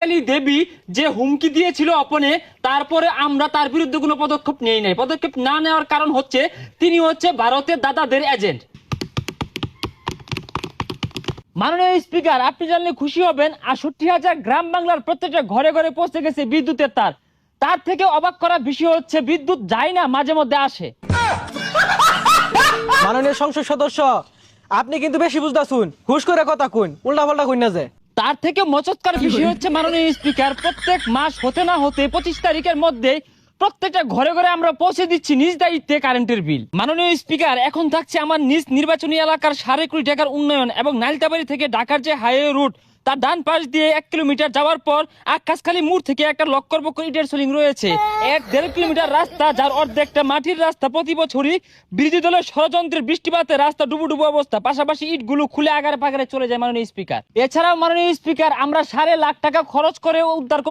দেবী যে হুমকি দিয়েছিল অপনে, তারপরে আমরা তার বিরুদ্ধে কোনো পদক্ষেপ নেই নাই। পদক্ষেপ না নেওয়ার কারণ হচ্ছে তিনি হচ্ছে ভারতের দাদাদের এজেন্ট। মাননীয় স্পিকার, আপনি জানলে খুশি হবেন 68,000 গ্রাম বাংলার প্রত্যেকটা ঘরে ঘরে পৌঁছে গেছে বিদ্যুতের তার। তার থেকে অবাক করা বিষয় হচ্ছে বিদ্যুৎ যায় না, মাঝে মধ্যে আসে। মাননীয় সংসদ সদস্য, আপনি কিন্তু বেশি বুঝতাছুন, হুশ করে কথা কইন, উল্টা পাল্টা কইন না যে। তার থেকে মচৎকার বিষয় হচ্ছে মাননীয় স্পিকার, প্রত্যেক মাস হতে না হতে 25 তারিখের মধ্যে প্রত্যেকটা ঘরে ঘরে আমরা পৌঁছে দিচ্ছি নিজ দায়িত্বে কারেন্টের বিল। মাননীয় স্পিকার, এখন থাকছে আমার নিজ নির্বাচনী এলাকার 1.5 কোটি টাকার উন্নয়ন এবং নাইলতাবাড়ি থেকে ঢাকার যে হাইওয়ে রুট, তার ডান পাশ দিয়ে 1 কিলোমিটার যাওয়ার পর আকাশখালী মোড় থেকে একটা লক্করবক্ক ইটের সোলিং রয়েছে। 1.5 কিলোমিটার রাস্তা, যার অর্ধেকটা মাটির রাস্তা। প্রতি বছরই বিরোধী দলের ষড়যন্ত্রের বৃষ্টিপাতে রাস্তা ডুবু ডুবু অবস্থা, পাশাপাশি ইটগুলো খুলে আগারে পাগারে চলে যায় মাননীয় স্পিকার। এছাড়াও মাননীয় স্পিকার, আমরা 1.5 লাখ টাকা খরচ করে উদ্ধার